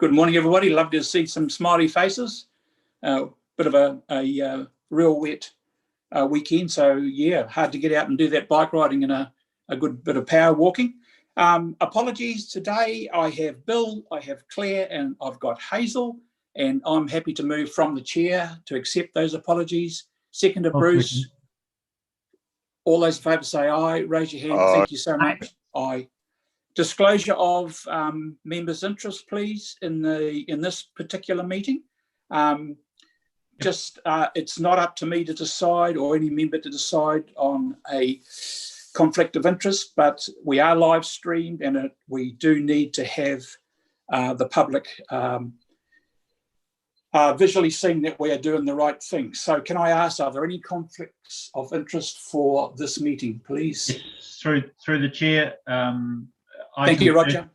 Good morning, everybody. Love to see some smiley faces. Bit of a real wet weekend, so yeah, hard to get out and do that bike riding and a good bit of power walking. Apologies today. I have Bill, I have Claire, and I've got Hazel, and I'm happy to move from the chair to accept those apologies. Second to Bruce. All those in favour say aye. Raise your hand. Thank you so much. Aye. Disclosure of members' interest, please, in this particular meeting. It's not up to me to decide or any member to decide on a conflict of interest, but we are live streamed and we do need to have the public visually seeing that we are doing the right thing. So can I ask, are there any conflicts of interest for this meeting, please? Yes, through the chair. Thank you, Roger.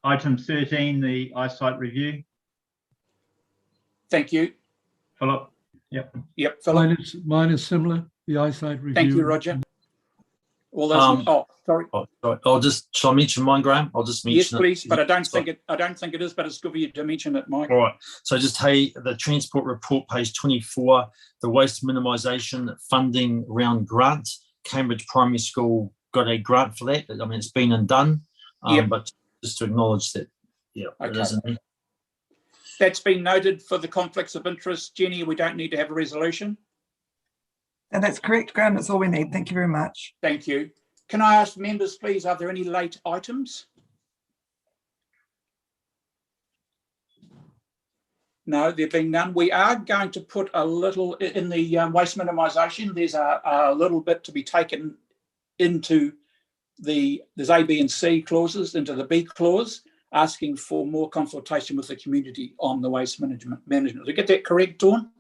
Item 13, the eyesight review. Thank you. Philip. Yep. Yep, Philip. Mine is similar, the eyesight review. Thank you, Roger. All those. Sorry. Shall I mention mine, Graham? I'll just mention yes, please. But I don't think it is. But it's good for you to mention it, Mike. All right. So just the transport report, page 24, the waste minimisation funding round grant. Cambridge Primary School got a grant for that. I mean, it's been and done. But just to acknowledge that, yeah, okay. It isn't. That's been noted for the conflicts of interest. Jenny, we don't need to have a resolution. And that's correct, Graham. That's all we need. Thank you very much. Thank you. Can I ask members, please, are there any late items? No, there being none. We are going to put a little in the waste minimisation. There's a little bit to be taken into there's A, B and C clauses into the B clause, asking for more consultation with the community on the waste management. Did I get that correct, Dawn?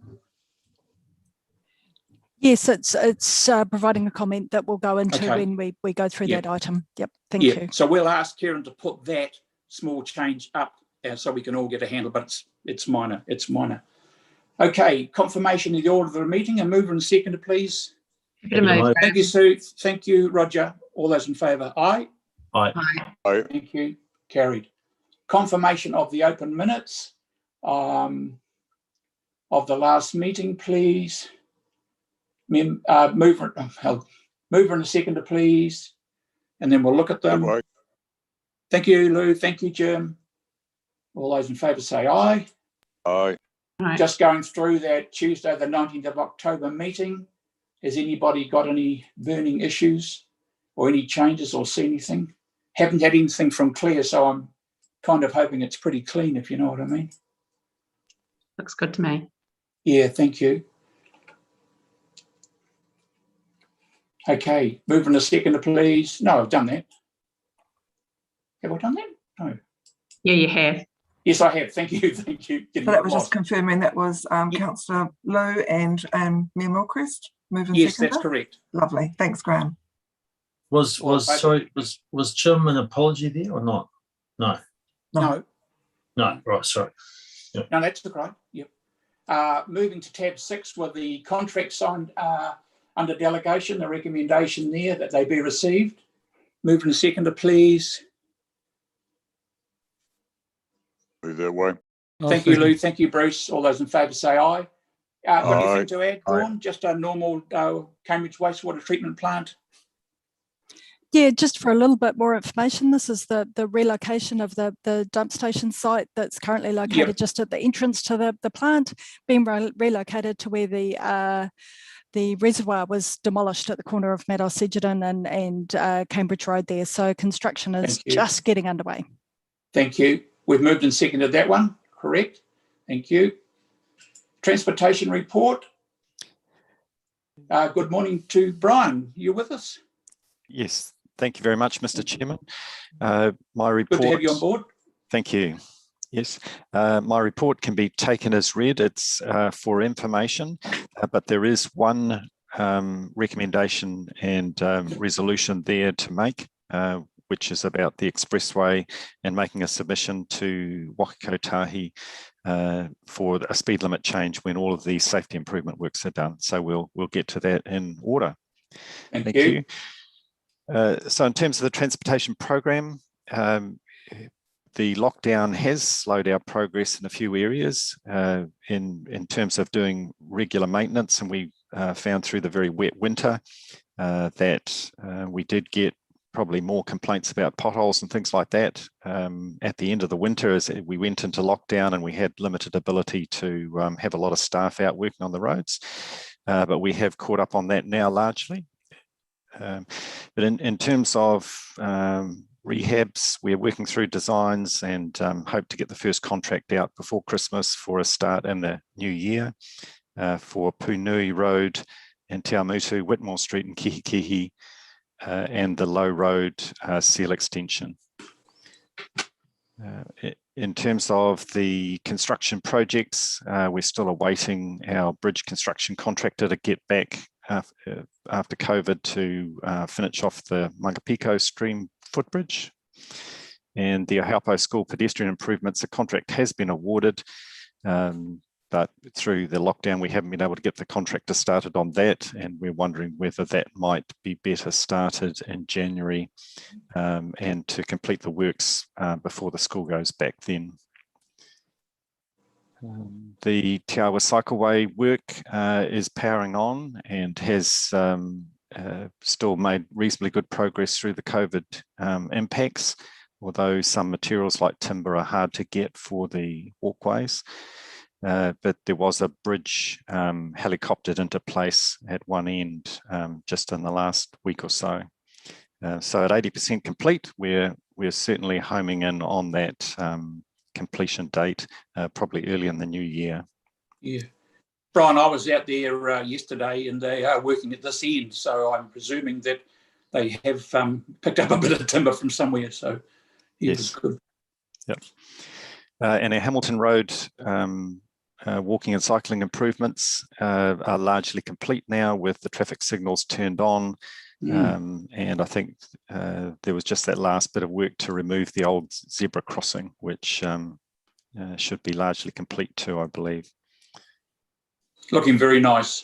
Yes, it's providing a comment that we'll go into when we go through that item. Yep, thank you. So we'll ask Karen to put that small change up so we can all get a handle, but it's minor. It's minor. Okay, confirmation of the order of the meeting. A mover and seconder, please. Thank you, Sue. Thank you, Roger. All those in favour? Aye. Aye. Aye. Thank you. Carried. Confirmation of the open minutes of the last meeting, please. Mover and a seconder, please, and then we'll look at them. Right. Thank you, Lou. Thank you, Jim. All those in favour say aye. Aye. Just going through that Tuesday, the 19th of October meeting. Has anybody got any burning issues or any changes or see anything? Haven't had anything from Claire, so I'm kind of hoping it's pretty clean, if you know what I mean. Looks good to me. Yeah, thank you. Okay, moving a seconder, please. No, I've done that. Have I done that? No. Yeah, you have. Yes, I have. Thank you. Thank you. So that was just confirming that was Councillor Lowe and Mayor Milchrist. Yes, that's correct. Lovely. Thanks, Graham. Was Jim an apology there or not? No. No. No. Right. Sorry. Yep. No, that's right. Yep. Moving to tab 6 with the contract signed under delegation, the recommendation there that they be received. Moving a seconder, please. Move that way. Thank you, Lou. Thank you, Bruce. All those in favour say aye. Got anything to add, Dawn? Just a normal Cambridge Wastewater Treatment Plant? Yeah, just for a little bit more information, this is the relocation of the dump station site that's currently located just at the entrance to the plant, being relocated to where the reservoir was demolished at the corner of Meadows Sedgerton and Cambridge Road there. So construction is just getting underway. Thank you. We've moved and seconded that one, correct? Thank you. Transportation report. Good morning to Brian. You with us? Yes, thank you very much, Mr. Chairman. My report. Good to have you on board. Thank you. Yes, my report can be taken as read. It's for information, but there is one recommendation and resolution there to make, which is about the expressway and making a submission to Wakakotahi for a speed limit change when all of the safety improvement works are done. So we'll get to that in order. Thank you. So in terms of the transportation program, the lockdown has slowed our progress in a few areas in terms of doing regular maintenance, and we found through the very wet winter that we did get probably more complaints about potholes and things like that at the end of the winter as we went into lockdown, and we had limited ability to have a lot of staff out working on the roads. But we have caught up on that now largely. But in terms of rehabs, we're working through designs and hope to get the first contract out before Christmas for a start in the new year for Punui Road and Te Amutu, Whitmore Street and Kihikihi, and the Low Road seal extension. In terms of the construction projects, we're still awaiting our bridge construction contractor to get back after COVID to finish off the Mangapiko Stream footbridge. And the Ahaupo School pedestrian improvements, the contract has been awarded, but through the lockdown, we haven't been able to get the contractor started on that. And we're wondering whether that might be better started in January and to complete the works before the school goes back then. The Te Awa Cycleway work is powering on and has still made reasonably good progress through the COVID impacts, although some materials like timber are hard to get for the walkways. But there was a bridge helicoptered into place at one end just in the last week or so. So at 80% complete, we're certainly homing in on that completion date, probably early in the new year. Yeah. Brian, I was out there yesterday and they are working at this end, so I'm presuming that they have picked up a bit of timber from somewhere, so yeah, yes, it's good. Yep. And our Hamilton Road walking and cycling improvements are largely complete now with the traffic signals turned on. And I think there was just that last bit of work to remove the old zebra crossing, which should be largely complete too, I believe. Looking very nice.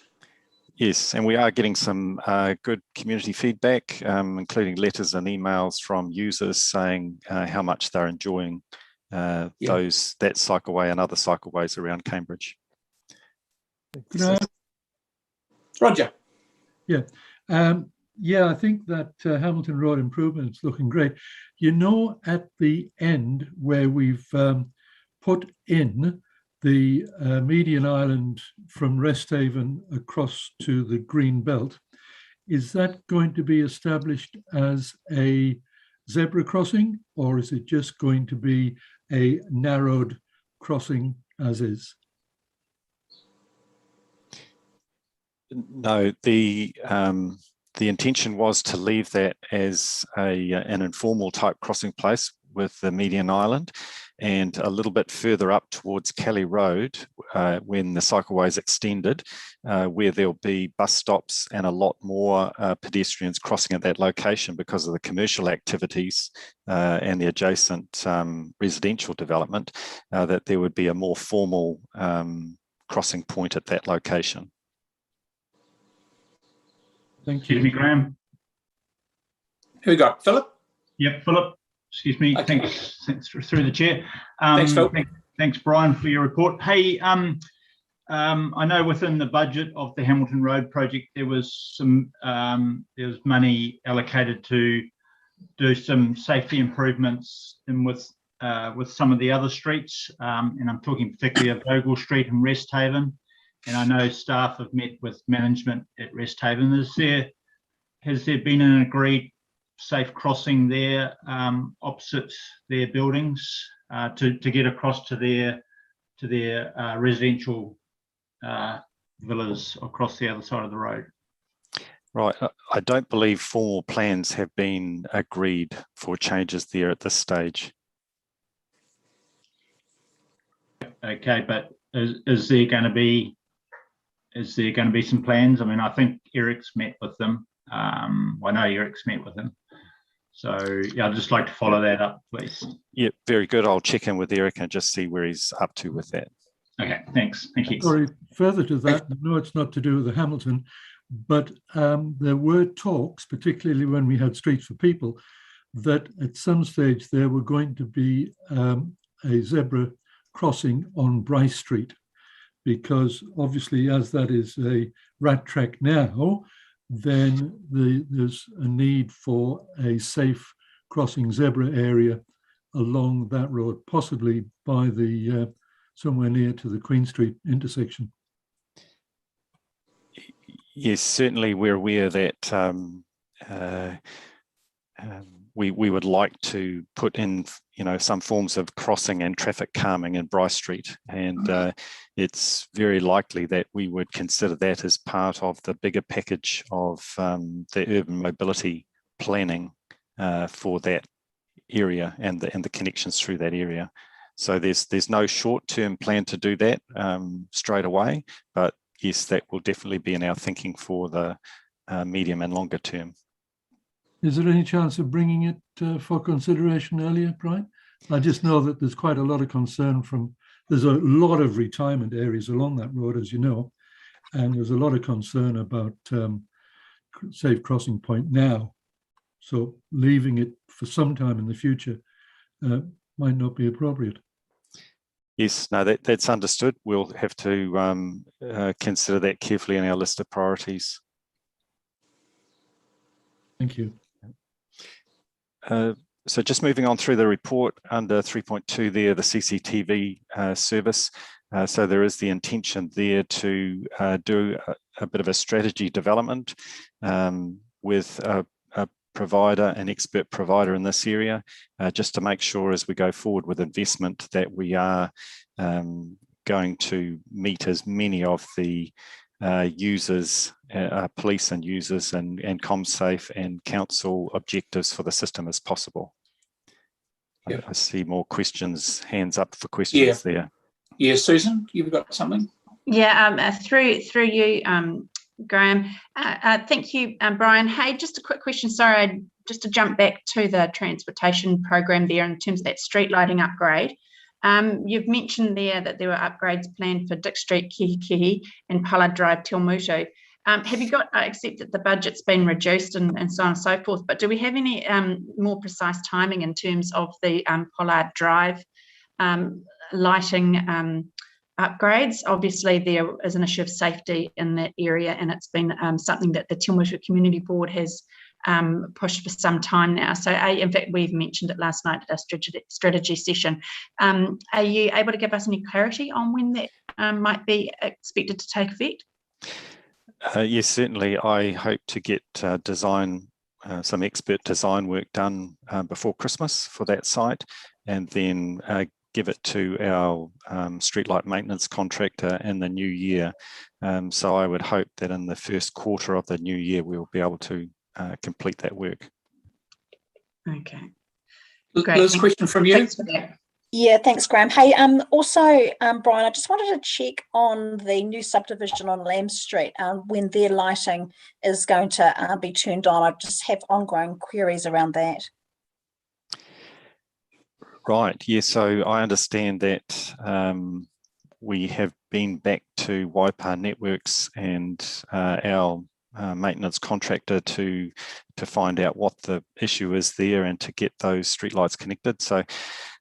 Yes, and we are getting some good community feedback, including letters and emails from users saying how much they're enjoying that cycleway and other cycleways around Cambridge. Roger. Yeah. Yeah, I think that Hamilton Road improvement is looking great. You know, at the end where we've put in the median island from Resthaven across to the green belt, is that going to be established as a zebra crossing, or is it just going to be a narrowed crossing as is? No, the intention was to leave that as an informal type crossing place with the median island, and a little bit further up towards Kelly Road, when the cycleway is extended, where there'll be bus stops and a lot more pedestrians crossing at that location because of the commercial activities and the adjacent residential development, that there would be a more formal crossing point at that location. Thank you. Excuse me, Graham. Who we got? Philip? Yep, Philip. Excuse me. Okay. Thanks through the chair. Thanks, Phil. Thanks, Brian, for your report. Hey, I know within the budget of the Hamilton Road project there was some there was money allocated to do some safety improvements and with some of the other streets, and I'm talking particularly of Ogle Street and Resthaven. And I know staff have met with management at Resthaven. Has there been an agreed safe crossing there opposite their buildings to get across to their residential villas across the other side of the road? Right, I don't believe formal plans have been agreed for changes there at this stage. Okay, but is there going to be some plans? I mean, I think Eric's met with them. I know Eric's met with them. So yeah, I'd just like to follow that up, please. Yeah, very good. I'll check in with Eric and just see where he's up to with that. Okay, thanks. Thank you. Sorry, further to that, I know it's not to do with the Hamilton, but there were talks, particularly when we had Streets for People, that at some stage there were going to be a zebra crossing on Bryce Street, because obviously as that is a rat track now, then there's a need for a safe crossing zebra area along that road, possibly by the somewhere near to the Queen Street intersection. Yes, certainly we're aware that we would like to put in, some forms of crossing and traffic calming in Bryce Street, and it's very likely that we would consider that as part of the bigger package of the urban mobility planning for that area and the connections through that area. So there's no short-term plan to do that straight away, but yes, that will definitely be in our thinking for the medium and longer term. Is there any chance of bringing it for consideration earlier, Brian? I just know that there's quite a lot of concern there's a lot of retirement areas along that road, as you know, and there's a lot of concern about safe crossing point now. So leaving it for some time in the future might not be appropriate. Yes, no, that's understood. We'll have to consider that carefully in our list of priorities. Thank you. So just moving on through the report under 3.2 there, the CCTV service. So there is the intention there to do a bit of a strategy development with a provider, an expert provider in this area, just to make sure as we go forward with investment that we are going to meet as many of the users, police and users and ComSafe and council objectives for the system as possible. Yep. I see more questions, hands up for questions there. Yeah, Susan, you've got something? Yeah, through you, Graham. Thank you, Brian. Hey, just a quick question. Sorry, just to jump back to the transportation program there in terms of that street lighting upgrade. You've mentioned there that there were upgrades planned for Dick Street, Kihikihi, and Pollard Drive, Tilmuto. Have you got, except that the budget's been reduced and so on and so forth, but do we have any more precise timing in terms of the Pollard Drive lighting upgrades? Obviously, there is an issue of safety in that area, and it's been something that the Tilmuto Community Board has pushed for some time now. So, in fact, we've mentioned it last night at our strategy session. Are you able to give us any clarity on when that might be expected to take effect? Yes, certainly. I hope to get some expert design work done before Christmas for that site, and then give it to our streetlight maintenance contractor in the new year. So I would hope that in the first quarter of the new year, we'll be able to complete that work. Okay. Great. Liz, question from you. Thanks for that. Yeah, thanks, Graham. Hey, also, Brian, I just wanted to check on the new subdivision on Lamb Street, when their lighting is going to be turned on. I just have ongoing queries around that. Right, yeah, so I understand that we have been back to Waipa Networks and our maintenance contractor to find out what the issue is there and to get those streetlights connected. So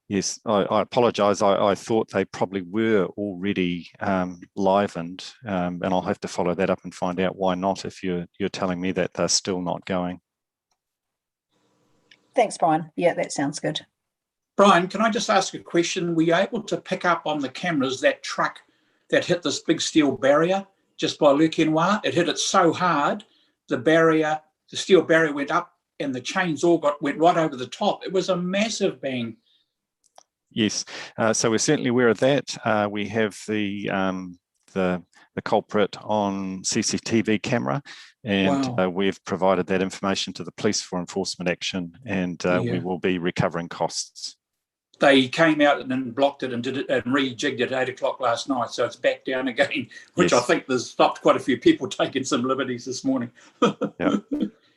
yes, I apologise. I thought they probably were already livened, and I'll have to follow that up and find out why not if you're telling me that they're still not going. Thanks, Brian. Yeah, that sounds good. Brian, can I just ask a question? Were you able to pick up on the cameras that truck that hit this big steel barrier just by Lukenoir? It hit it so hard, the steel barrier went up and the chains all went right over the top. It was a massive bang. Yes, so we're certainly aware of that. We have the culprit on CCTV camera, and wow. We've provided that information to the police for enforcement action, and we will be recovering costs. They came out and then blocked it and did it and rejigged it at 8 o'clock last night, so it's back down again, which yes. I think there's stopped quite a few people taking some liberties this morning. Yep.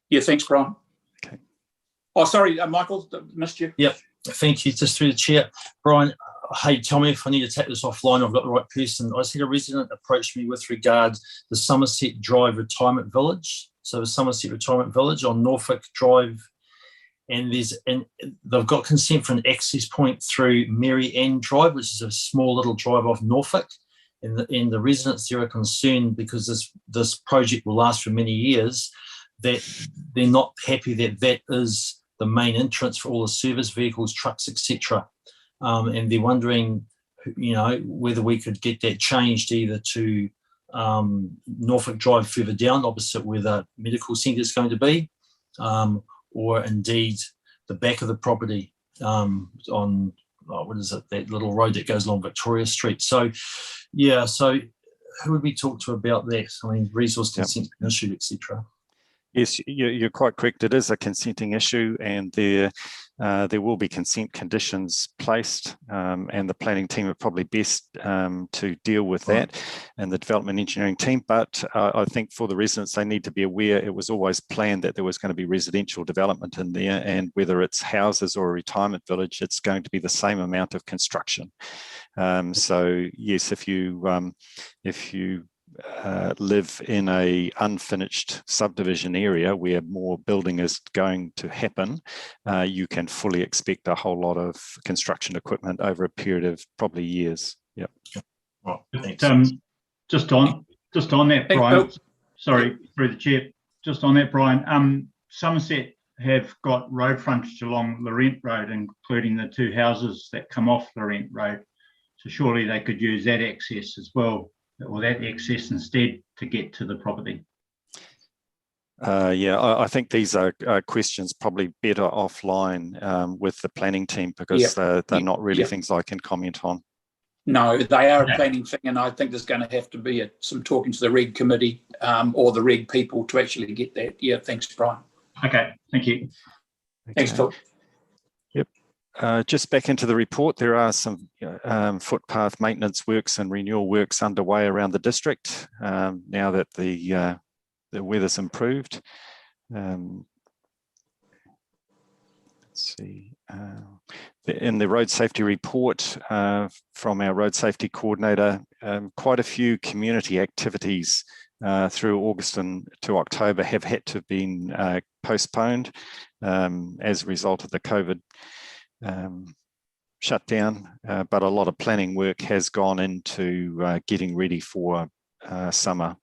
Yeah, thanks, Brian. Okay. Oh, sorry, Michael, missed you. Yep, thank you. Just through the chair, Brian. Hey, tell me if I need to take this offline. I've got the right person. I just had a resident approach me with regards the Somerset Drive Retirement Village. So the Somerset Retirement Village on Norfolk Drive and they've got consent for an access point through Mary Ann Drive, which is a small little drive off Norfolk. And the residents there are concerned because this project will last for many years, that they're not happy that is the main entrance for all the service vehicles, trucks, etc. And they're wondering, whether we could get that changed either to Norfolk Drive further down, opposite where the medical centre is going to be, or indeed the back of the property on that little road that goes along Victoria Street. So, yeah, so who would we talk to about that? I mean, resource consent issue, etc. Yes, you're quite correct. It is a consenting issue, and there will be consent conditions placed, and the planning team are probably best to deal with that, and the development engineering team. But I think for the residents, they need to be aware it was always planned that there was going to be residential development in there, and whether it's houses or a retirement village, it's going to be the same amount of construction. So yes, if you live in a unfinished subdivision area where more building is going to happen, you can fully expect a whole lot of construction equipment over a period of probably years. Yep. Well, just on that, Brian. Sorry, through the chair. Just on that, Brian. Somerset have got road frontage along Laurent Road, including the two houses that come off Laurent Road. So surely they could use that access as well, or that access instead, to get to the property. Yeah, I think these are questions probably better offline with the planning team, because they're not really things I can comment on. No, they are a planning thing, and I think there's going to have to be some talking to the reg committee or the reg people to actually get that. Yeah, thanks, Brian. Okay, thank you. Thanks, Phil. Yep. Just back into the report, there are some footpath maintenance works and renewal works underway around the district now that the weather's improved. Let's see. In the road safety report from our road safety coordinator, quite a few community activities through August to October have had to have been postponed as a result of the COVID shutdown, but a lot of planning work has gone into getting ready for summer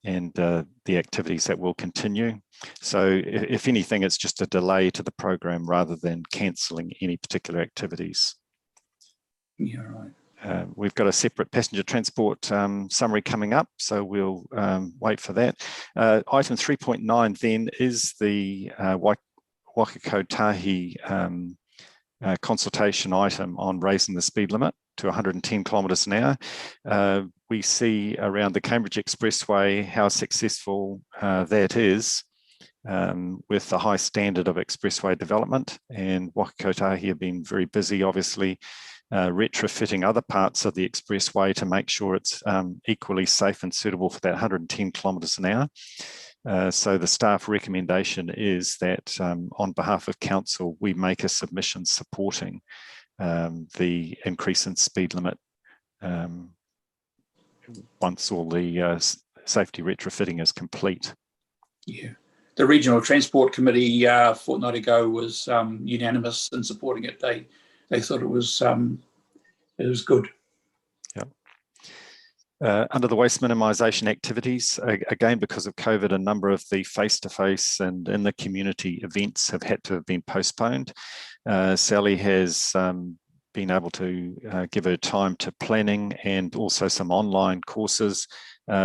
and the activities that will continue. So if anything, it's just a delay to the program rather than cancelling any particular activities. Yeah, right. We've got a separate passenger transport summary coming up, so we'll wait for that. Item 3.9 then is the Waikato-Tahi consultation item on raising the speed limit to 110 kilometres an hour. We see around the Cambridge Expressway how successful that is with the high standard of expressway development, and Waikato-Tahi have been very busy, obviously, retrofitting other parts of the expressway to make sure it's equally safe and suitable for that 110 kilometres an hour. So the staff recommendation is that on behalf of council, we make a submission supporting the increase in speed limit once all the safety retrofitting is complete. Yeah. The Regional Transport Committee a fortnight ago was unanimous in supporting it. They thought it was good. Yeah. Under the waste minimisation activities, again, because of COVID, a number of the face-to-face and in the community events have had to have been postponed. Sally has been able to give her time to planning and also some online courses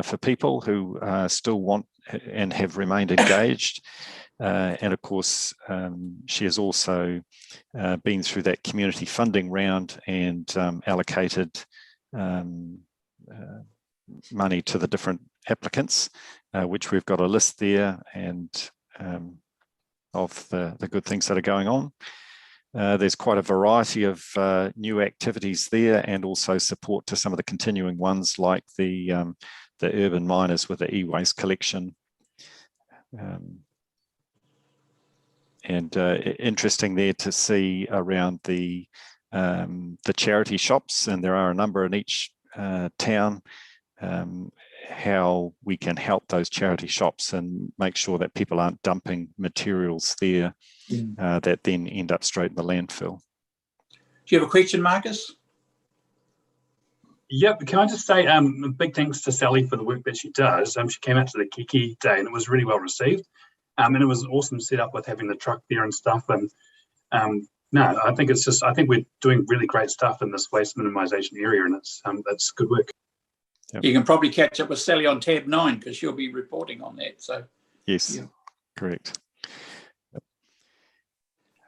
for people who still want and have remained engaged. And of course, she has also been through that community funding round and allocated money to the different applicants, which we've got a list there and of the good things that are going on. There's quite a variety of new activities there, and also support to some of the continuing ones like the urban miners with the e-waste collection. And interesting there to see around the charity shops, and there are a number in each town, how we can help those charity shops and make sure that people aren't dumping materials there that then end up straight in the landfill. Do you have a question, Marcus? Yep. Can I just say big thanks to Sally for the work that she does. She came out to the Kiki Day and it was really well received. And it was an awesome setup with having the truck there and stuff. And no, I think we're doing really great stuff in this waste minimisation area, and that's good work. Yep. You can probably catch up with Sally on tab 9 because she'll be reporting on that. So yes, yeah. Correct.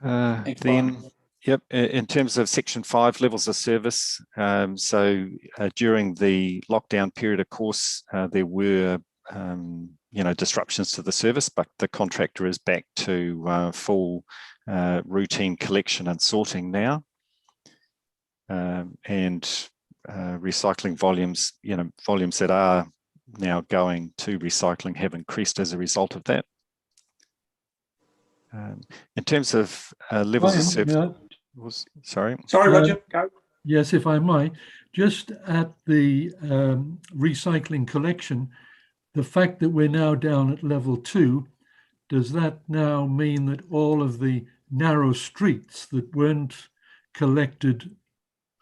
Thanks, Then. Brian. Yep, in terms of Section 5 levels of service, during the lockdown period, of course, there were disruptions to the service, but the contractor is back to full routine collection and sorting now, and recycling volumes, volumes that are now going to recycling have increased as a result of that. In terms of levels of service. Sorry, Roger. Go. Yes, if I might, just at the recycling collection, the fact that we're now down at level 2, does that now mean that all of the narrow streets that weren't collected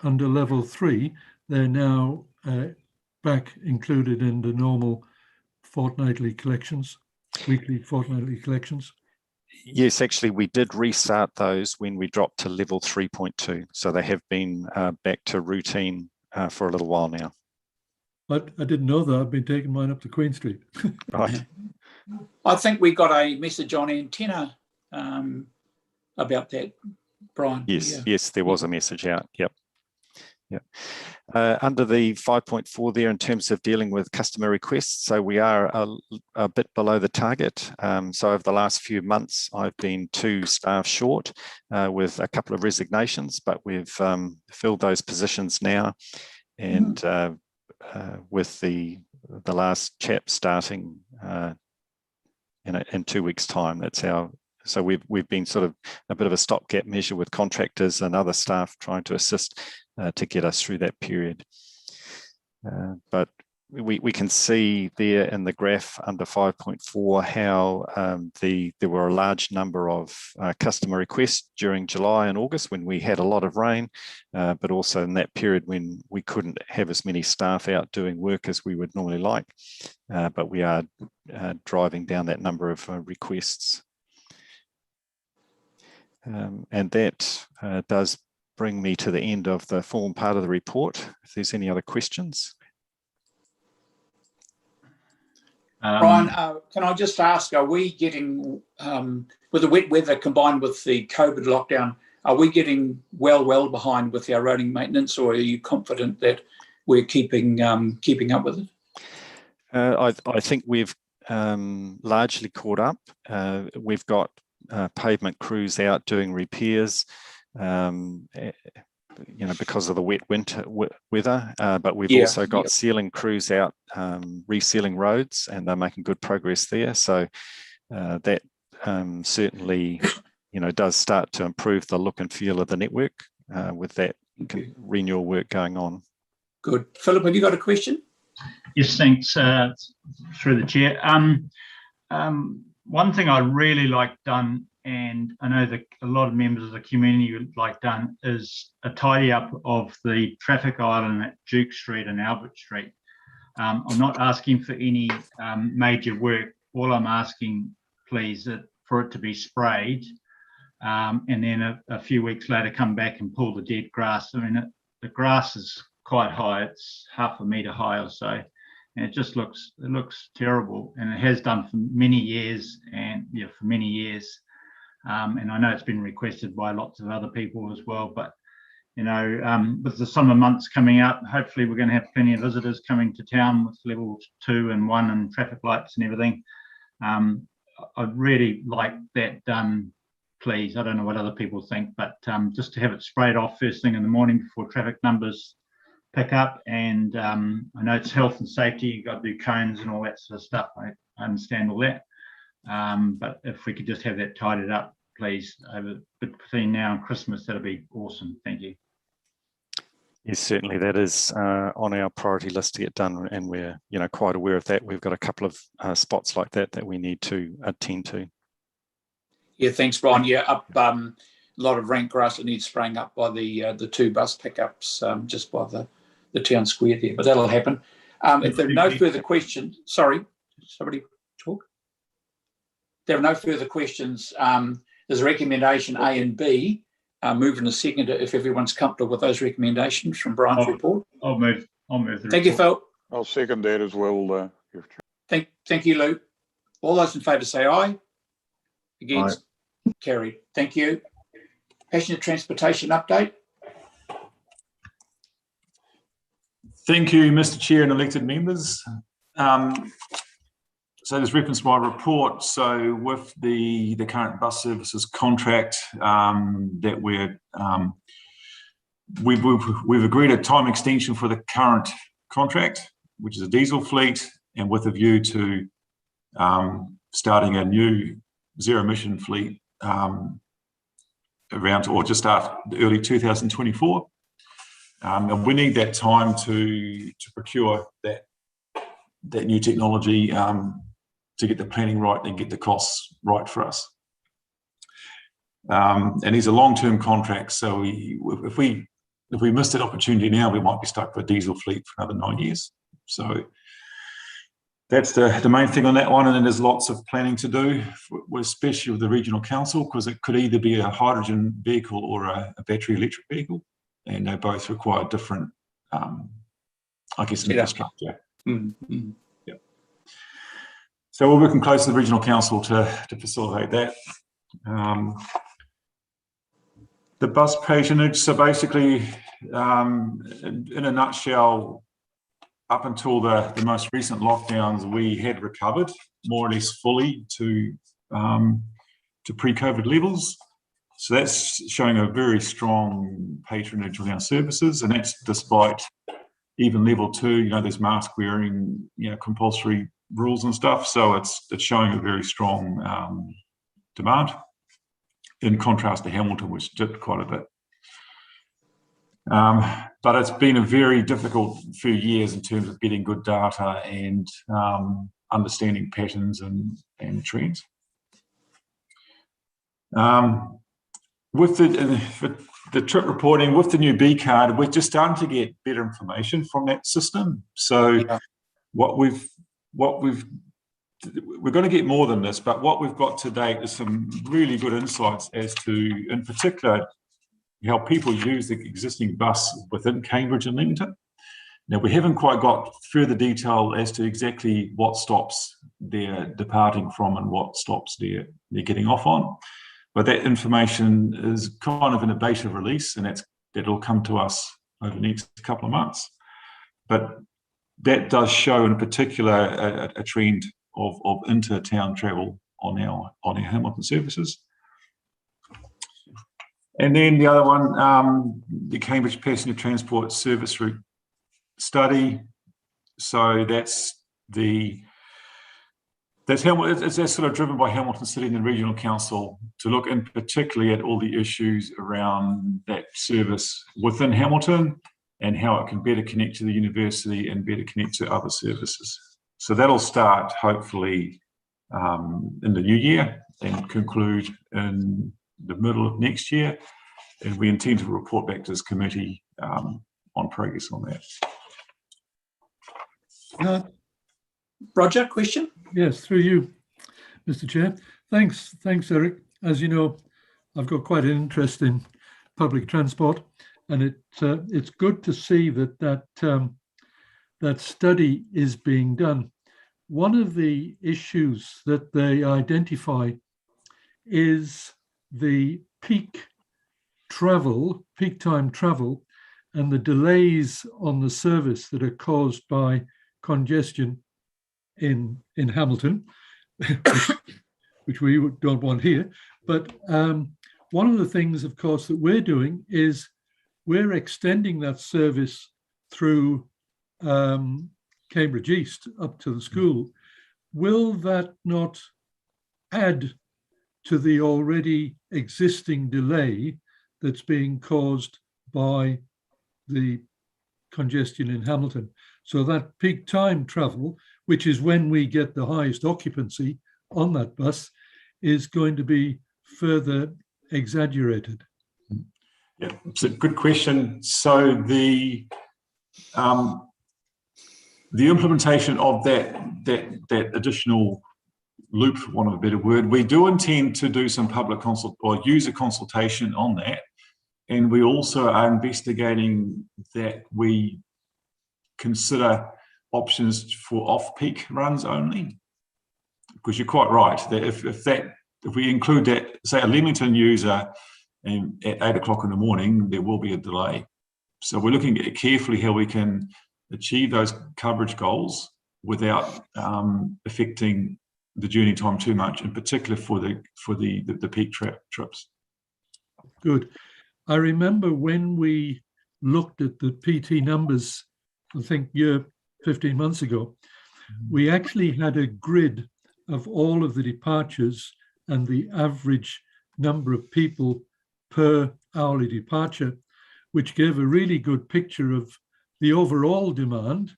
under level 3, they're now back included in the normal fortnightly collections, weekly fortnightly collections? Yes, actually, we did restart those when we dropped to level 3.2. So they have been back to routine for a little while now. But I didn't know that. I've been taking mine up to Queen Street. Right. I think we got a message on antenna about that, Brian. Yes, yes, there was a message out. Yep. Yep. Under the 5.4 there, in terms of dealing with customer requests, so we are a bit below the target. So over the last few months, I've been 2 staff short with a couple of resignations, but we've filled those positions now. And with the last chap starting in 2 weeks' time, that's our. So we've been sort of a bit of a stopgap measure with contractors and other staff trying to assist to get us through that period. But we can see there in the graph under 5.4 how there were a large number of customer requests during July and August when we had a lot of rain, but also in that period when we couldn't have as many staff out doing work as we would normally like. But we are driving down that number of requests. And that does bring me to the end of the formal part of the report. If there's any other questions. Brian, can I just ask, are we getting, with the wet weather combined with the COVID lockdown, are we getting well behind with our roading maintenance, or are you confident that we're keeping up with it? I think we've largely caught up. We've got pavement crews out doing repairs, because of the wet winter weather, but we've also got sealing crews out resealing roads, and they're making good progress there. So that certainly does start to improve the look and feel of the network with that renewal work going on. Good. Philip, have you got a question? Yes, thanks, through the chair. One thing I really like done, and I know that a lot of members of the community would like done, is a tidy up of the traffic island at Duke Street and Albert Street. I'm not asking for any major work. All I'm asking, please, for it to be sprayed, and then a few weeks later come back and pull the dead grass. I mean, the grass is quite high. It's 0.5 metre high or so. And it just looks terrible, and it has done for many years, and for many years. And I know it's been requested by lots of other people as well. But with the summer months coming up, hopefully we're going to have plenty of visitors coming to town with level 2 and 1 and traffic lights and everything. I'd really like that done, please. I don't know what other people think, but just to have it sprayed off first thing in the morning before traffic numbers pick up. And I know it's health and safety, you've got to do cones and all that sort of stuff. I understand all that, but if we could just have that tidied up, please, over between now and Christmas, that'll be awesome. Thank you. Yes, certainly that is on our priority list to get done, and we're quite aware of that. We've got a couple of spots like that we need to attend to. Yeah, thanks, Brian. Yeah, up a lot of rank grass that needs spraying up by the 2 bus pickups just by the town square there, but that'll happen. If there are no further questions, sorry, somebody talk? There are no further questions. There's a recommendation A and B. Move in a second if everyone's comfortable with those recommendations from Brian's report. I'll move the Thank you, Phil. I'll second that as well. Thank you, Lou. All those in favour say aye. Against? Aye. Carried. Thank you. Passenger transportation update. Thank you, Mr. Chair and elected members. So there's reference to my report. So with the current bus services contract that we've agreed a time extension for the current contract, which is a diesel fleet, and with a view to starting a new zero emission fleet around or just after early 2024. And we need that time to procure that new technology to get the planning right and get the costs right for us. And these are long-term contracts, so if we miss that opportunity now, we might be stuck with a diesel fleet for another 9 years. So that's the main thing on that one. And then there's lots of planning to do, especially with the regional council, because it could either be a hydrogen vehicle or a battery electric vehicle, and they both require different, infrastructure. Mm-hmm. Yeah. So we're working closely with the regional council to facilitate that. The bus patronage, so basically, in a nutshell, up until the most recent lockdowns, we had recovered more or less fully to pre-COVID levels. So that's showing a very strong patronage on our services, and that's despite even level 2, there's mask wearing, compulsory rules and stuff. So it's showing a very strong demand, in contrast to Hamilton, which dipped quite a bit. But it's been a very difficult few years in terms of getting good data and understanding patterns and trends. With the trip reporting, with the new B card, we're just starting to get better information from that system. So we're going to get more than this, but what we've got to date is some really good insights as to, in particular, how people use the existing bus within Cambridge and Leamington. Now, we haven't quite got further detail as to exactly what stops they're departing from and what stops they're getting off on. But that information is kind of in a beta release, and that'll come to us over the next couple of months. But that does show, in particular, a trend of inter-town travel on our Hamilton services. And then the other one, the Cambridge Passenger Transport Service Route Study. So that's sort of driven by Hamilton City and the Regional Council to look in particularly at all the issues around that service within Hamilton and how it can better connect to the university and better connect to other services. So that'll start hopefully in the new year and conclude in the middle of next year. And we intend to report back to this committee on progress on that. Roger, question? Yes, through you, Mr. Chair. Thanks, Eric. As you know, I've got quite an interest in public transport, and it's good to see that study is being done. One of the issues that they identify is the peak time travel, and the delays on the service that are caused by congestion in Hamilton, which we don't want here. But one of the things, of course, that we're doing is we're extending that service through Cambridge East up to the school. Will that not add to the already existing delay that's being caused by the congestion in Hamilton. So that peak time travel, which is when we get the highest occupancy on that bus, is going to be further exaggerated. Yeah, it's a good question. So the implementation of that additional loop, for want of a better word, we do intend to do some public user consultation on that, and we also are investigating that we consider options for off-peak runs only, because you're quite right that if we include that, say, a Leamington user at 8 o'clock in the morning, there will be a delay. So we're looking at carefully how we can achieve those coverage goals without affecting the journey time too much, in particular for the peak trips. Good. I remember when we looked at the PT numbers, I think 15 months ago, we actually had a grid of all of the departures and the average number of people per hourly departure, which gave a really good picture of the overall demand.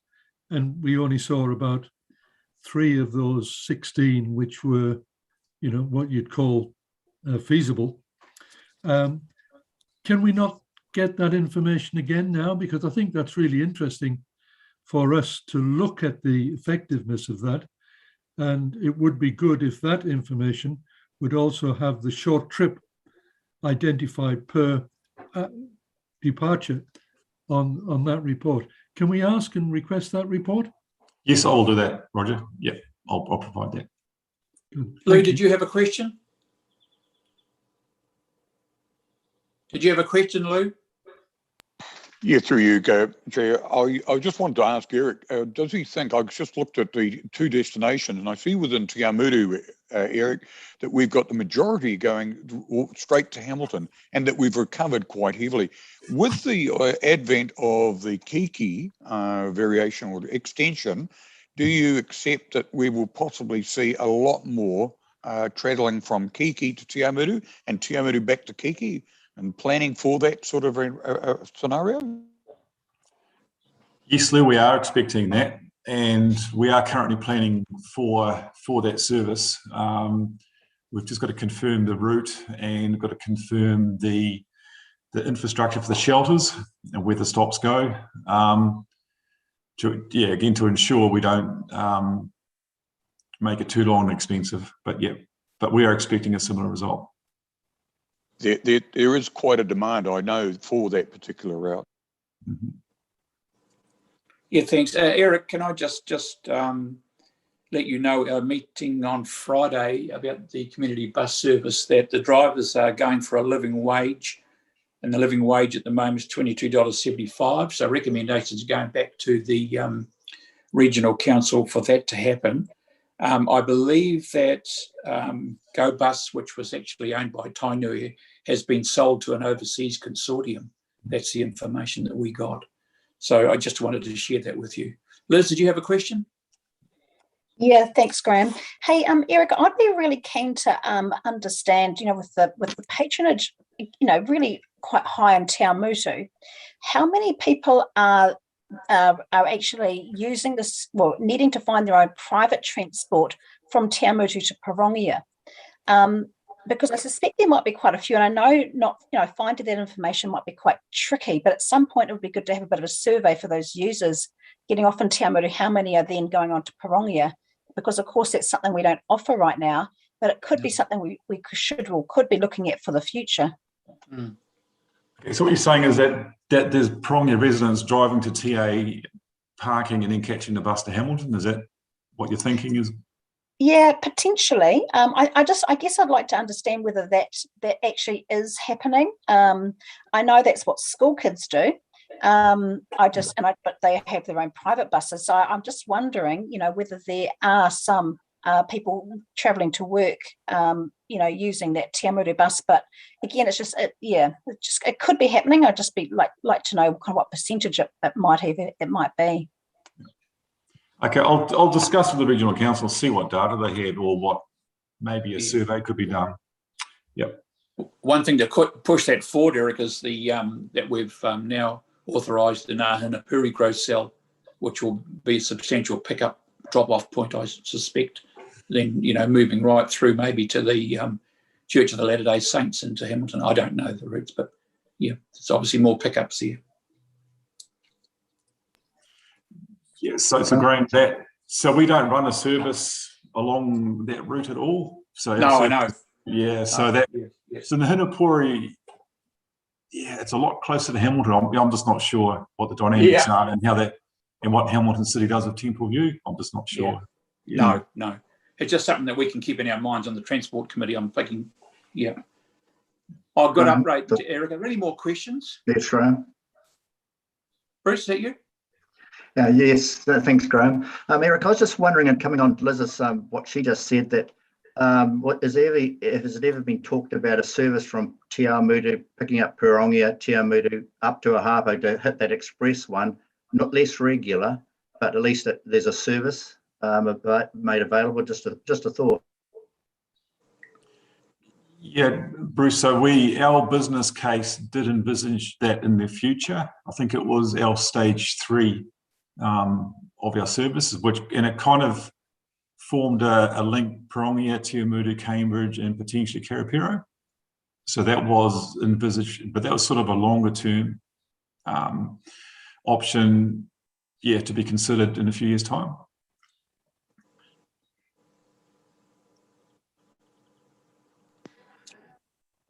And we only saw about 3 of those 16, which were, what you'd call feasible. Can we not get that information again now? Because I think that's really interesting for us to look at the effectiveness of that. And it would be good if that information would also have the short trip identified per departure on that report. Can we ask and request that report? Yes, I'll do that, Roger. Yeah, I'll provide that. Good. Lou, did you have a question? Did you have a question, Lou? Yeah, through you, Jay. I just wanted to ask Eric, does he think, I just looked at the 2 destinations, and I see within Te Awamutu, Eric, that we've got the majority going straight to Hamilton, and that we've recovered quite heavily. With the advent of the Kiki variation or extension, do you accept that we will possibly see a lot more travelling from Kiki to Te Awamutu and Te Awamutu back to Kiki? And planning for that sort of a scenario? Yes, Lou, we are expecting that, and we are currently planning for that service. We've just got to confirm the route and got to confirm the infrastructure for the shelters and where the stops go. Again, to ensure we don't make it too long and expensive. But we are expecting a similar result. There is quite a demand, I know, for that particular route. Mm-hmm. Yeah, thanks. Eric, can I just let you know our meeting on Friday about the community bus service, that the drivers are going for a living wage, and the living wage at the moment is $22.75. So recommendations are going back to the regional council for that to happen. I believe that Go Bus, which was actually owned by Tainui, has been sold to an overseas consortium. That's the information that we got. So I just wanted to share that with you. Liz, did you have a question? Yeah, thanks, Graham. Hey, Eric, I'd be really keen to understand, with the patronage, really quite high in Te Awamutu, how many people are actually using this, needing to find their own private transport from Te Awamutu to Parongia? Because I suspect there might be quite a few, and I know finding that information might be quite tricky, but at some point it would be good to have a bit of a survey for those users getting off in Te Awamutu, how many are then going on to Parongia? Because of course that's something we don't offer right now, but it could be something we could be looking at for the future. Mm. Okay, so what you're saying is that there's Parongia residents driving to TA, parking, and then catching the bus to Hamilton. Is that what you're thinking is? Yeah, potentially. I guess I'd like to understand whether that actually is happening. I know that's what school kids do. But they have their own private buses. So I'm just wondering, whether there are some people travelling to work, using that Te Awamutu bus. But again, it could be happening. I'd just be like to know kind of what percentage it might be. Okay, I'll discuss with the regional council, see what data they have, or what maybe a survey could be done. Yep. One thing to push that forward, Eric, is that we've now authorised in our Hinapuri growth cell, which will be a substantial pickup drop-off point, I suspect. Then, you know, moving right through maybe to the Church of the Latter-day Saints into Hamilton. I don't know the routes, but yeah, it's obviously more pickups there. Yes, so it's a great that. So we don't run a service along that route at all. So No, I know. Yeah, so Oh, that yes. so the Hinapuri, yeah, it's a lot closer to Hamilton. I'm just not sure what the dynamics are and how that and what Hamilton City does with Temple View. I'm just not sure. No. It's just something that we can keep in our minds on the Transport Committee. I'm thinking, yeah. I've got to update to Eric. Are there any more questions? Yes, Graham. Bruce, is that you? Yes, thanks, Graham. Eric, I was just wondering, and coming on Liz's, what she just said, that has it ever been talked about a service from Te Awamutu picking up Purongia, Te Awamutu up to Ahapa to hit that express one, not less regular, but at least there's a service made available? Just a thought. Yeah, Bruce, so our business case did envisage that in the future. I think it was our stage 3 of our services, and it kind of formed a link, Purongia, Te Awamutu, Cambridge, and potentially Karapiro. So that was envisaged, but that was sort of a longer term option, to be considered in a few years' time.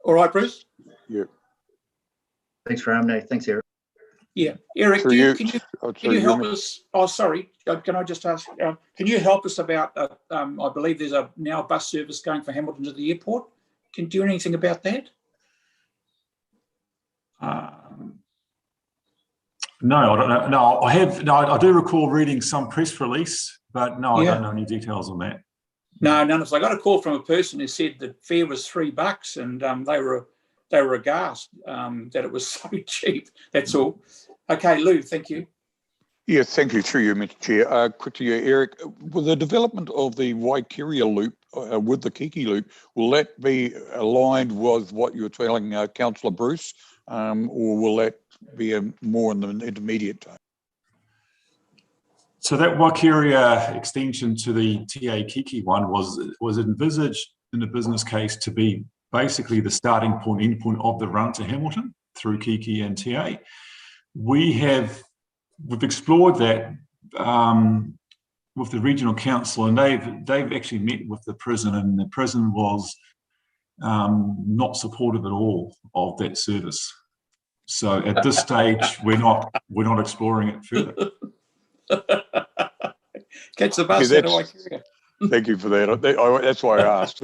All right, Bruce. Yeah. Thanks, Graham. No, thanks, Eric. Yeah, Eric, can you help us? Oh, sorry. Can I just ask? Can you help us about? I believe there's now a bus service going from Hamilton to the airport. Can you do anything about that? No, I don't know. No, I have. No, I do recall reading some press release, but no, I don't know any details on that. No, none of us. I got a call from a person who said the fare was $3, and they were aghast that it was so cheap. That's all. Okay, Lou, thank you. Yeah, thank you. Through you, Mr. Chair. Quickly, Eric, with the development of the Waikeria loop with the Kiki loop, will that be aligned with what you were telling Councillor Bruce, or will that be more in the intermediate time? So that Waikeria extension to the TA Kiki one was envisaged in the business case to be basically the starting point, end point of the run to Hamilton through Kiki and TA. We've explored that with the regional council, and they've actually met with the prison, and the prison was not supportive at all of that service. So at this stage, we're not exploring it further. Catch the bus out of Waikeria. Thank you for that. That's why I asked.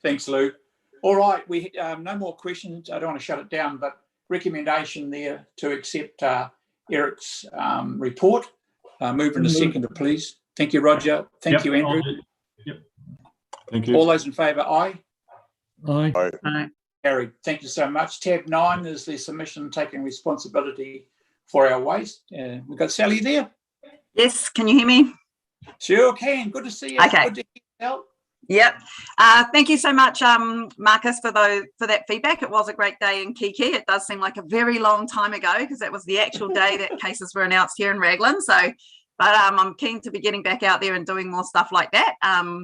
Thanks, Lou. All right, we no more questions. I don't want to shut it down, but recommendation there to accept Eric's report. Move in a second, please. Thank you, Roger. Thank you, Andrew. Thank you. All those in favour, aye? Aye. Aye. Carried. Thank you so much. Tab 9 is the submission taking responsibility for our waste. We've got Sally there. Yes, can you hear me? Sure can. Good to see you. Okay. Good to hear you, Sal. Yep. Thank you so much, Marcus, for that feedback. It was a great day in Kiki. It does seem like a very long time ago because that was the actual day that cases were announced here in Raglan. So, but I'm keen to be getting back out there and doing more stuff like that,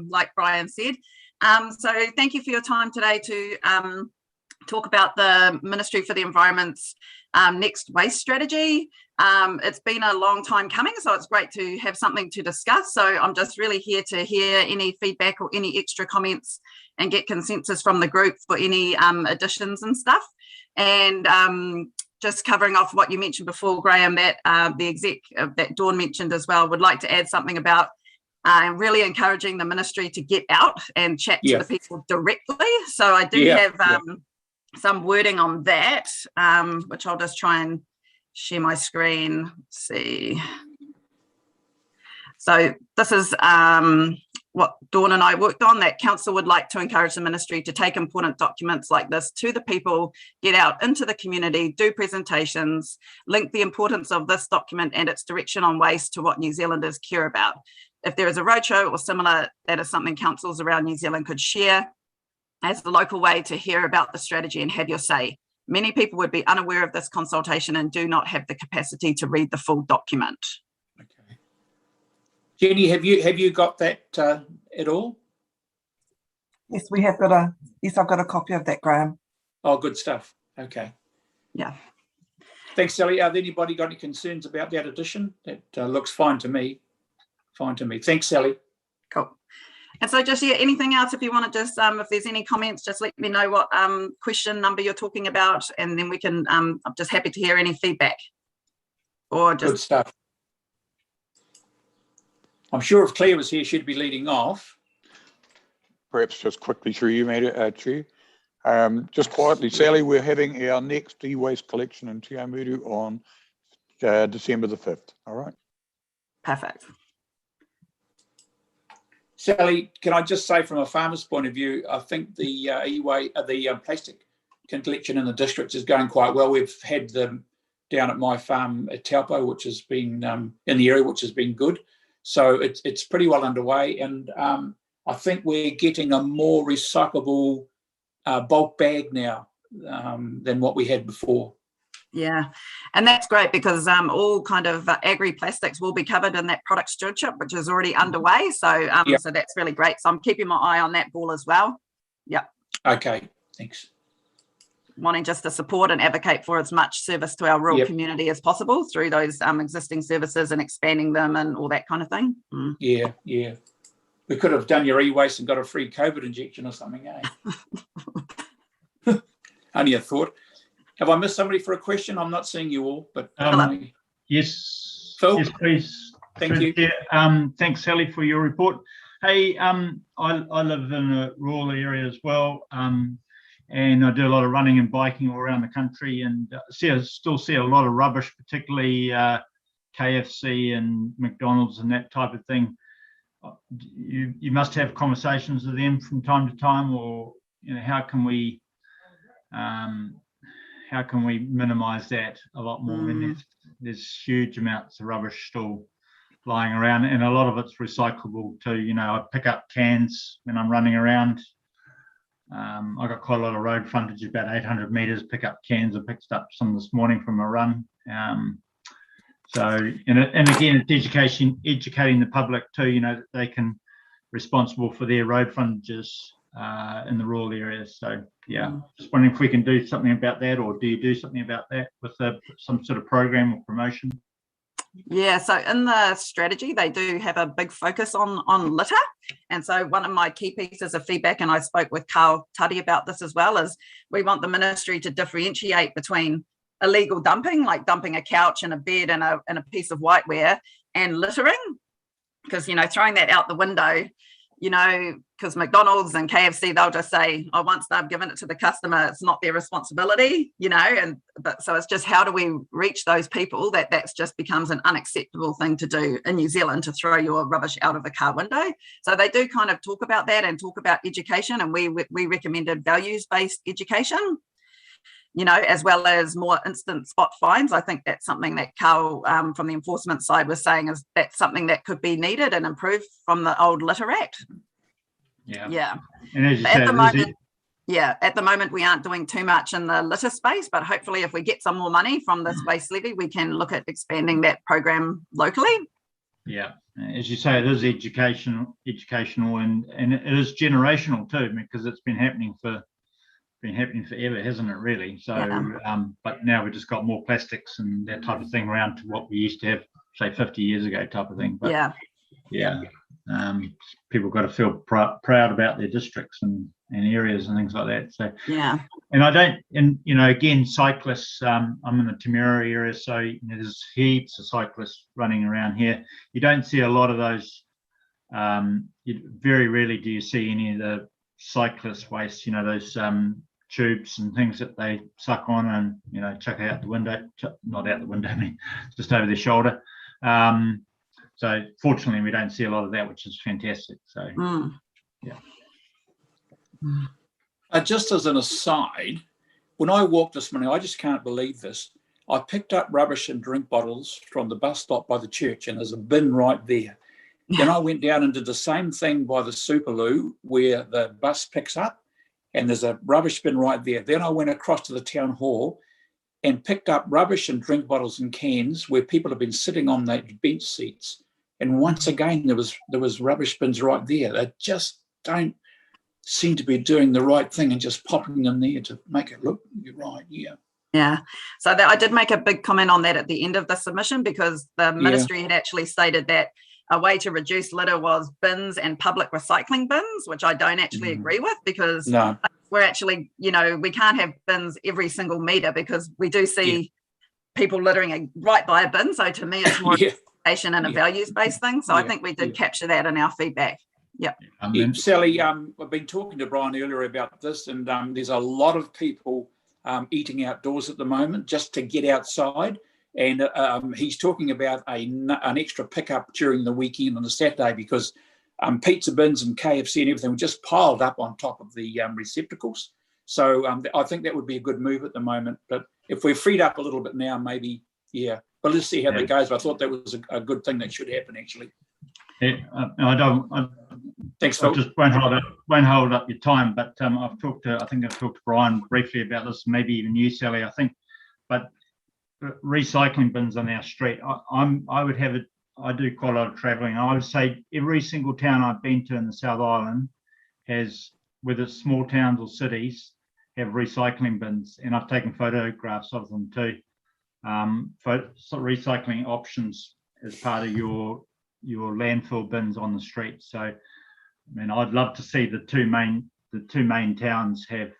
like Brian said. So thank you for your time today to talk about the Ministry for the Environment's next waste strategy. It's been a long time coming, so it's great to have something to discuss. So I'm just really here to hear any feedback or any extra comments and get consensus from the group for any additions and stuff. And just covering off what you mentioned before, Graham, that the exec that Dawn mentioned as well, would like to add something about really encouraging the ministry to get out and chat to the people directly. So I do have some wording on that, which I'll just try and share my screen. Let's see. So this is what Dawn and I worked on, that council would like to encourage the ministry to take important documents like this to the people, get out into the community, do presentations, link the importance of this document and its direction on waste to what New Zealanders care about. If there is a roadshow or similar, that is something councils around New Zealand could share as the local way to hear about the strategy and have your say. Many people would be unaware of this consultation and do not have the capacity to read the full document. Okay. Jenny, have you got that at all? Yes, we have got I've got a copy of that, Graham. Oh, good stuff. Okay. Yeah. Thanks, Sally. Have anybody got any concerns about that addition? That looks fine to me. Fine to me. Thanks, Sally. Cool. And so just, yeah, anything else, if you want to just, if there's any comments, just let me know what question number you're talking about, and then we can, I'm just happy to hear any feedback. Or just. Good stuff. I'm sure if Claire was here, she'd be leading off. Perhaps just quickly through you, Chair. Just quietly, Sally, we're having our next e-waste collection in Te Awamutu on December the 5th. All right. Perfect. Sally, can I just say from a farmer's point of view, I think the plastic collection in the district is going quite well. We've had them down at my farm at Taupo, which has been in the area, which has been good. So it's pretty well underway, and I think we're getting a more recyclable bulk bag now than what we had before. Yeah, and that's great because all kind of agri-plastics will be covered in that product stewardship, which is already underway. So, so that's really great. So I'm keeping my eye on that ball as well. Yeah. Okay, thanks. Wanting just to support and advocate for as much service to our rural community as possible through those existing services and expanding them and all that kind of thing. Mm. Yeah, yeah. We could have done your e-waste and got a free COVID injection or something, eh? Only a thought. Have I missed somebody for a question? I'm not seeing you all, but yes, Phil? Yes, please. Thank you. Thanks, Sally, for your report. Hey, I live in a rural area as well, and I do a lot of running and biking all around the country, and still see a lot of rubbish, particularly KFC and McDonald's and that type of thing. You must have conversations with them from time to time, or how can we minimise that a lot more? I mean, there's huge amounts of rubbish still lying around, and a lot of it's recyclable too. I pick up cans when I'm running around. I got quite a lot of road frontage, about 800 metres, pick up cans. I picked up some this morning from a run. And again, it's educating the public too, that they can responsible for their road frontages in the rural areas. So yeah, just wondering if we can do something about that, or do you do something about that with some sort of program or promotion? Yeah, so in the strategy, they do have a big focus on litter. And so one of my key pieces of feedback, and I spoke with Carl Tuddy about this as well, is we want the ministry to differentiate between illegal dumping, like dumping a couch and a bed and a piece of whiteware, and littering. Because, throwing that out the window, because McDonald's and KFC, they'll just say, oh, once they've given it to the customer, it's not their responsibility, but so it's just, how do we reach those people that's just becomes an unacceptable thing to do in New Zealand, to throw your rubbish out of the car window. So they do kind of talk about that and talk about education, and we recommended values-based education, as well as more instant spot fines. I think that's something that Carl from the enforcement side was saying is that's something that could be needed and improved from the old Litter Act. Yeah. And as you at the moment we aren't doing too much in the litter space, but hopefully if we get some more money from this waste levy, we can look at expanding that program locally. Yeah, as you say, it is educational, and it is generational too, because it's been happening forever, hasn't it, really? So but now we've just got more plastics and that type of thing around to what we used to have, say, 50 years ago type of thing. But people got to feel proud about their districts and areas and things like that. So and I don't, and again, cyclists, I'm in the Tamura area, so there's heaps of cyclists running around here. You don't see a lot of those. Very rarely do you see any of the cyclist waste, those tubes and things that they suck on and chuck out the window, not out the window, I mean just over their shoulder. So fortunately we don't see a lot of that, which is fantastic. So just as an aside, when I walked this morning, I just can't believe this. I picked up rubbish and drink bottles from the bus stop by the church, and there's a bin right there. Then I went down and did the same thing by the Superloo where the bus picks up, and there's a rubbish bin right there. Then I went across to the town hall and picked up rubbish and drink bottles and cans where people have been sitting on the bench seats. And once again, there was rubbish bins right there. They just don't seem to be doing the right thing and just popping them there to make it look right. Yeah. Yeah, so I did make a big comment on that at the end of the submission, because the ministry had actually stated that a way to reduce litter was bins and public recycling bins, which I don't actually agree with, because we're actually, we can't have bins every single metre, because we do see people littering right by a bin. So to me, it's more education and a values-based thing. So I think we did capture that in our feedback. Yep. Sally, I've been talking to Brian earlier about this, and there's a lot of people eating outdoors at the moment just to get outside, and he's talking about an extra pickup during the weekend on a Saturday, because pizza bins and KFC and everything were just piled up on top of the receptacles. So I think that would be a good move at the moment, but if we're freed up a little bit now, maybe, but let's see how that goes. But I thought that was a good thing that should happen, actually. Thanks, Phil. I just won't hold up your time, but I think I've talked to Brian briefly about this, maybe even you, Sally, I think. But recycling bins on our street, I do quite a lot of travelling. I would say every single town I've been to in the South Island has, whether it's small towns or cities, have recycling bins, and I've taken photographs of them too. Recycling options as part of your landfill bins on the street. So, I mean, I'd love to see the two main towns have,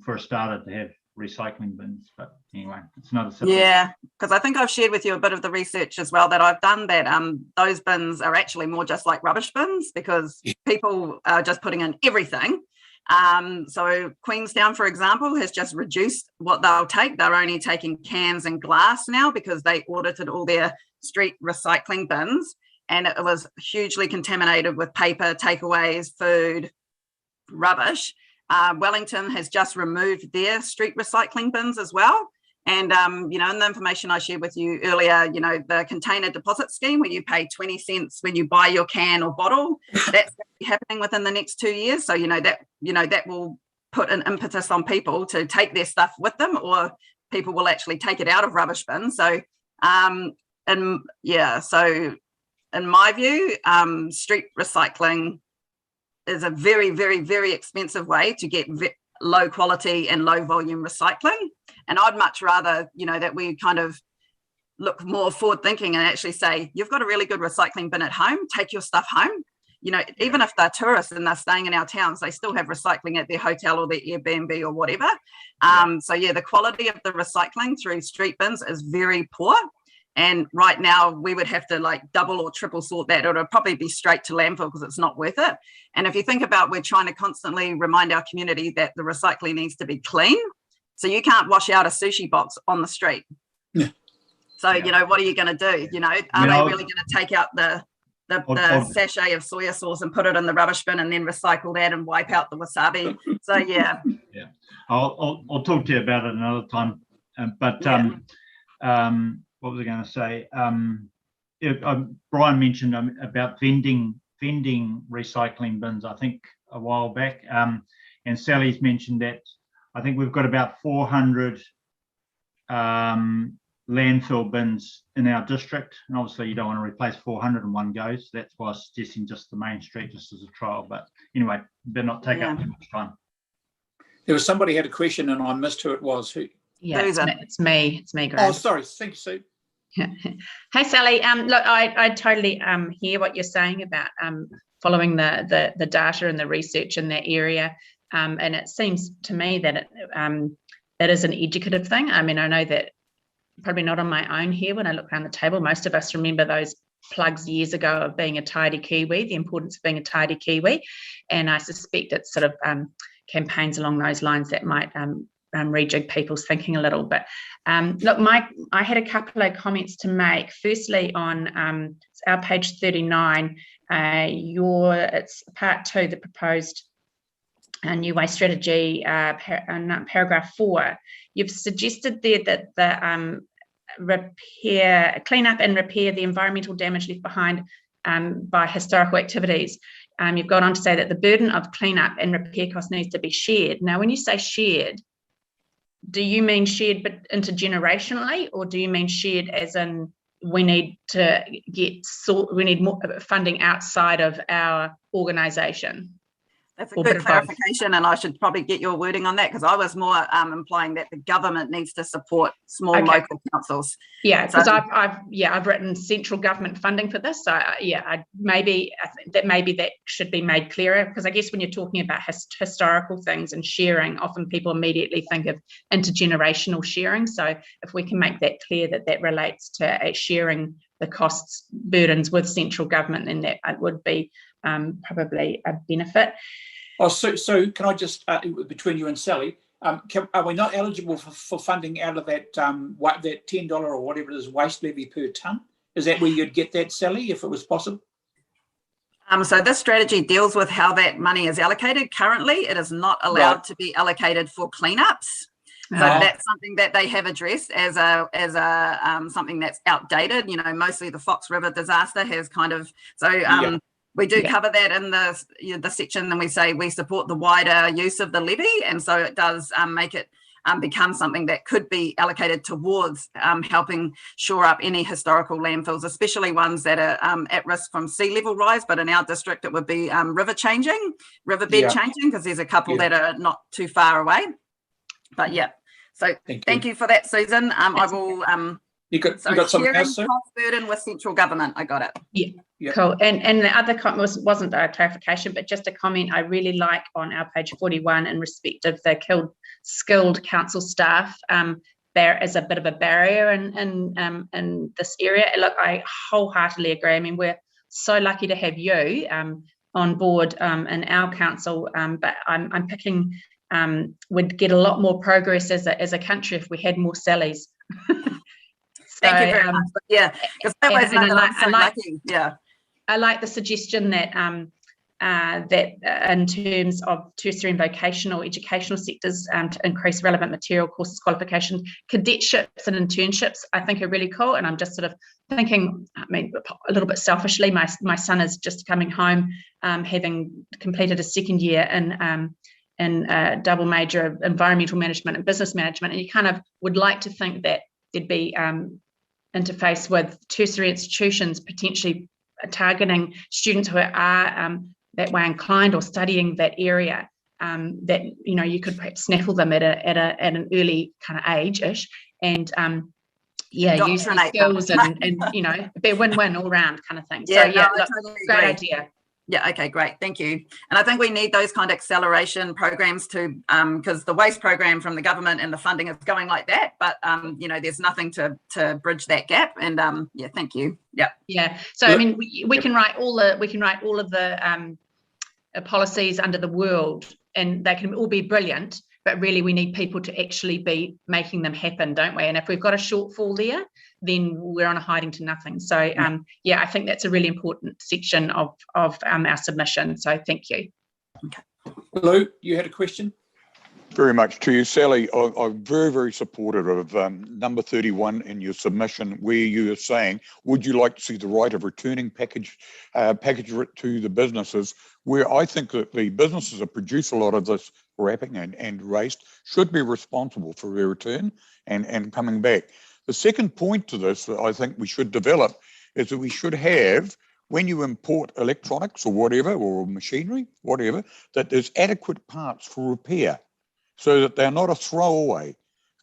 for a starter, to have recycling bins. But anyway, it's another subject. Yeah, because I think I've shared with you a bit of the research as well that I've done, that those bins are actually more just like rubbish bins, because people are just putting in everything. So Queenstown, for example, has just reduced what they'll take. They're only taking cans and glass now, because they audited all their street recycling bins, and it was hugely contaminated with paper, takeaways, food, rubbish. Wellington has just removed their street recycling bins as well. And, in the information I shared with you earlier, the container deposit scheme, where you pay 20 cents when you buy your can or bottle, that's happening within the next 2 years. So, that will put an impetus on people to take their stuff with them, or people will actually take it out of rubbish bins. So, so in my view, street recycling is a very, very, very expensive way to get low quality and low volume recycling. And I'd much rather, that we kind of look more forward thinking and actually say, you've got a really good recycling bin at home, take your stuff home. Even if they're tourists and they're staying in our towns, they still have recycling at their hotel or their Airbnb or whatever. The quality of the recycling through street bins is very poor. And right now we would have to double or triple sort that. It would probably be straight to landfill, because it's not worth it. And if you think about, we're trying to constantly remind our community that the recycling needs to be clean. So you can't wash out a sushi box on the street. So, what are you going to do? Are they really going to take out the sachet of soya sauce and put it in the rubbish bin and then recycle that and wipe out the wasabi? So, yeah. I'll talk to you about it another time. What was I going to say? Brian mentioned about vending recycling bins, I think, a while back. And Sally's mentioned that I think we've got about 400 landfill bins in our district. And obviously you don't want to replace 400 in one go. So that's why I was suggesting just the main street, just as a trial. But anyway, better not take up too much time. There was somebody had a question and I missed who it was. Who? Yeah, it's me, Grace. Oh, sorry. Thank you, Sue. Hey, Sally. Look, I totally hear what you're saying about following the data and the research in that area, and it seems to me that that is an educative thing. I mean, I know that probably not on my own here. When I look around the table, most of us remember those plugs years ago of being a tidy Kiwi, the importance of being a tidy Kiwi, and I suspect it's sort of campaigns along those lines that might rejig people's thinking a little bit. Look, I had a couple of comments to make. Firstly, on our page 39, it's part 2, the proposed new waste strategy, paragraph 4. You've suggested there that the clean up and repair the environmental damage left behind by historical activities. You've gone on to say that the burden of cleanup and repair costs needs to be shared. Now, when you say shared, do you mean shared but intergenerationally, or do you mean shared as in we need to we need more funding outside of our organisation? That's a good clarification, and I should probably get your wording on that, because I was more implying that the government needs to support small local councils. Yeah, because I've written central government funding for this. So I think that should be made clearer, because I guess when you're talking about historical things and sharing, often people immediately think of intergenerational sharing. So if we can make that clear that relates to sharing the costs burdens with central government, then that would be probably a benefit. Oh, so can I just, between you and Sally, are we not eligible for funding out of that that $10 or whatever it is waste levy per tonne? Is that where you'd get that, Sally, if it was possible? So this strategy deals with how that money is allocated. Currently, it is not allowed to be allocated for cleanups. So that's something that they have addressed as something that's outdated. You know, mostly the Fox River disaster has kind of we do cover that in the section, and we say we support the wider use of the levy, and so it does make it become something that could be allocated towards helping shore up any historical landfills, especially ones that are at risk from sea level rise. But in our district, it would be riverbed changing, because there's a couple that are not too far away. But so thank you for that, Susan. I will. You got something else, sir? Cost burden with central government. I got it. Yeah. Cool. And the other comment wasn't a clarification, but just a comment I really like on our page 41 in respect of the skilled council staff. There is a bit of a barrier in this area. Look, I wholeheartedly agree. I mean, we're so lucky to have you on board in our council, but I'm picking. We'd get a lot more progress as a country if we had more Sallys. Thank you very much. Yeah, because I always know that I'm so lucky. Yeah, I like the suggestion that that in terms of tertiary and vocational educational sectors to increase relevant material, courses, qualifications, cadetships and internships, I think are really cool. And I'm just sort of thinking, I mean, a little bit selfishly, my son is just coming home, having completed a second year in double major of environmental management and business management, and you kind of would like to think that there'd be interface with tertiary institutions potentially targeting students who are that way inclined or studying that area, that you could perhaps snaffle them at an early kind of age-ish, and use the skills and be a win-win all round kind of thing. Totally great idea. Yeah, okay, great, thank you. And I think we need those kind of acceleration programs to, because the waste program from the government and the funding is going like that, but there's nothing to bridge that gap. And thank you. Yeah. So I mean, we can write all of the policies under the world, and they can all be brilliant, but really we need people to actually be making them happen, don't we? And if we've got a shortfall there, then we're on a hiding to nothing. So I think that's a really important section of our submission. So thank you. Okay. Lou, you had a question? Very much to you, Sally. I'm very, very supportive of number 31 in your submission, where you are saying, would you like to see the right of returning package to the businesses, where I think that the businesses that produce a lot of this wrapping and waste should be responsible for their return and coming back. The second point to this that I think we should develop is that we should have, when you import electronics or whatever, or machinery, whatever, that there's adequate parts for repair so that they're not a throwaway.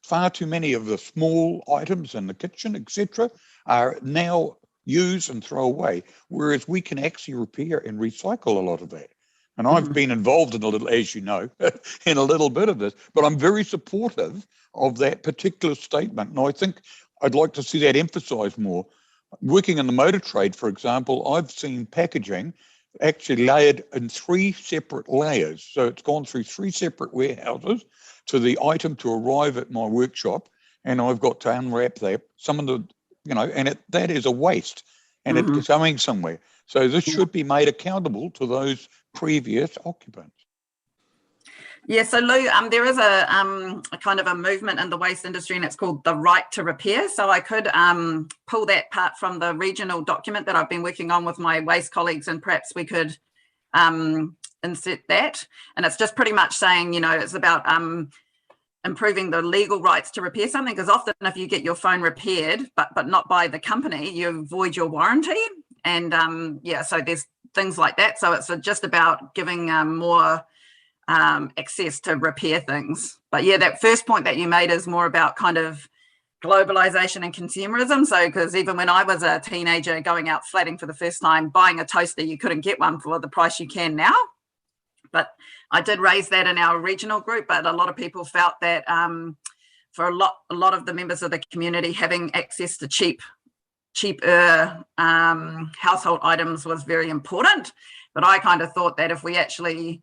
Far too many of the small items in the kitchen, etc., are now used and throw away, whereas we can actually repair and recycle a lot of that. And I've been involved in a little, as you know, in a little bit of this, but I'm very supportive of that particular statement. And I think I'd like to see that emphasised more. Working in the motor trade, for example, I've seen packaging actually layered in 3 separate layers. So it's gone through 3 separate warehouses to the item to arrive at my workshop, and I've got to unwrap that. Some of the, and that is a waste, and it's going somewhere. So this should be made accountable to those previous occupants. Yeah, so Lou, there is a kind of a movement in the waste industry, and it's called the right to repair. So I could pull that part from the regional document that I've been working on with my waste colleagues, and perhaps we could insert that. And it's just pretty much saying, you know, it's about improving the legal rights to repair something, because often if you get your phone repaired, but not by the company, you void your warranty. And yeah, so there's things like that. So it's just about giving more access to repair things. But yeah, that first point that you made is more about kind of globalization and consumerism. So because even when I was a teenager going out flatting for the first time, buying a toaster, you couldn't get one for the price you can now. But I did raise that in our regional group, but a lot of people felt that for a lot of the members of the community, having access to cheaper household items was very important. But I kind of thought that if we actually,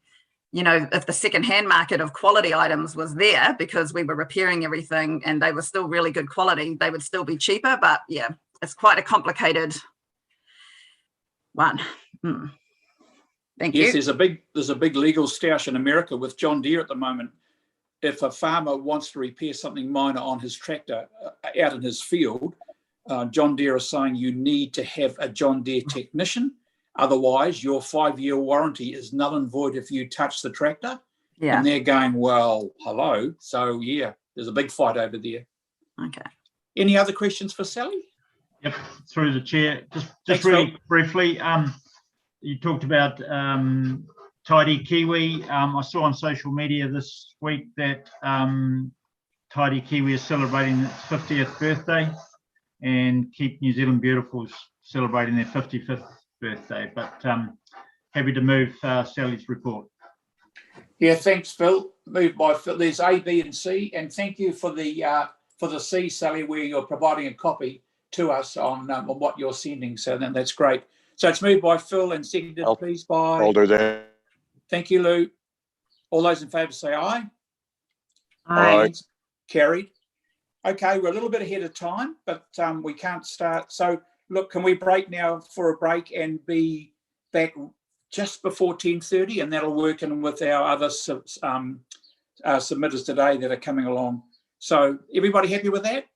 you know, if the secondhand market of quality items was there, because we were repairing everything and they were still really good quality, they would still be cheaper. But yeah, it's quite a complicated one. Thank you. Yes, there's a big legal stoush in America with John Deere at the moment. If a farmer wants to repair something minor on his tractor out in his field, John Deere is saying you need to have a John Deere technician. Otherwise, your 5-year warranty is null and void if you touch the tractor. Yeah. And they're going, well, hello. So yeah, there's a big fight over there. Okay. Any other questions for Sally? Yep, through the chair. Just Thanks, really Phil. briefly, you talked about Tidy Kiwi. I saw on social media this week that Tidy Kiwi is celebrating its 50th birthday, and Keep New Zealand Beautiful is celebrating their 55th birthday. But happy to move Sally's report. Yeah, thanks, Phil. Moved by Phil. There's A, B, and C, and thank you for the C, Sally, where you're providing a copy to us on what you're sending. So then that's great. So it's moved by Phil and seconded, please, by. I'll do that. Thank you, Lou. All those in favour say aye. Aye. Carried. Okay, we're a little bit ahead of time, but we can't start. So look, can we break now for a break and be back just before 10:30, and that'll work in with our other submitters today that are coming along. So everybody happy with that?